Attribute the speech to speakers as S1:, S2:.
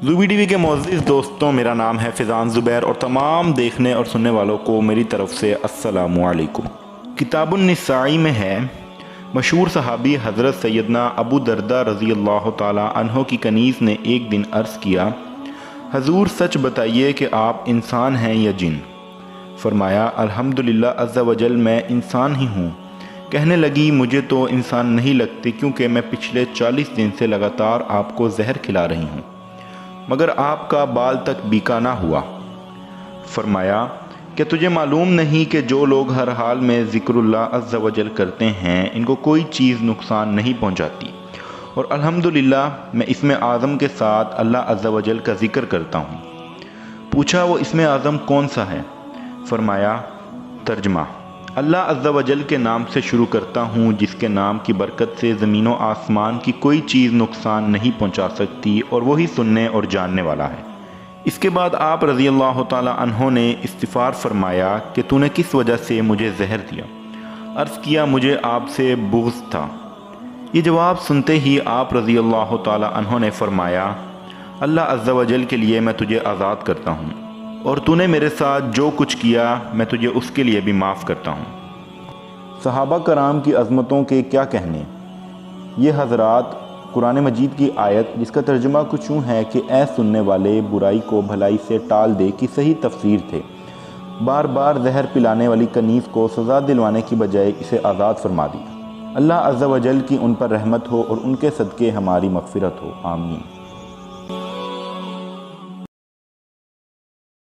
S1: زوبی T V کے معزز دوستوں، میرا نام ہے فیضان زبیر اور تمام دیکھنے اور سننے والوں کو میری طرف سے السلام علیکم۔ کتاب النسائی میں ہے، مشہور صحابی حضرت سیدنا ابو دردہ رضی اللہ تعالی عنہ کی کنیز نے ایک دن عرض کیا، حضور سچ بتائیے کہ آپ انسان ہیں یا جن؟ فرمایا، الحمدللہ عز وجل میں انسان ہی ہوں۔ کہنے لگی، مجھے تو انسان نہیں لگتے کیونکہ میں پچھلے 40 دن سے لگاتار آپ کو زہر کھلا رہی ہوں، مگر آپ کا بال تک بیکا نہ ہوا۔ فرمایا، کہ تجھے معلوم نہیں کہ جو لوگ ہر حال میں ذکر اللہ عز وجل کرتے ہیں ان کو کوئی چیز نقصان نہیں پہنچاتی، اور الحمدللہ میں اسم اعظم کے ساتھ اللہ عز وجل کا ذکر کرتا ہوں۔ پوچھا، وہ اسم اعظم کون سا ہے؟ فرمایا، ترجمہ، اللہ عز وجل کے نام سے شروع کرتا ہوں جس کے نام کی برکت سے زمین و آسمان کی کوئی چیز نقصان نہیں پہنچا سکتی، اور وہی سننے اور جاننے والا ہے۔ اس کے بعد آپ رضی اللہ تعالی عنہ نے استغفار فرمایا کہ تو نے کس وجہ سے مجھے زہر دیا؟ عرض کیا، مجھے آپ سے بغض تھا۔ یہ جواب سنتے ہی آپ رضی اللہ تعالی عنہ نے فرمایا، اللہ عز وجل کے لیے میں تجھے آزاد کرتا ہوں، اور تو نے میرے ساتھ جو کچھ کیا میں تجھے اس کے لیے بھی معاف کرتا ہوں۔ صحابہ کرام کی عظمتوں کے کیا کہنے۔ یہ حضرات قرآن مجید کی آیت جس کا ترجمہ کچھ یوں ہے کہ اے سننے والے، برائی کو بھلائی سے ٹال دے کی صحیح تفسیر تھے۔ بار بار زہر پلانے والی کنیز کو سزا دلوانے کی بجائے اسے آزاد فرما دیا۔ اللہ عز و جل کی ان پر رحمت ہو اور ان کے صدقے ہماری مغفرت ہو، آمین۔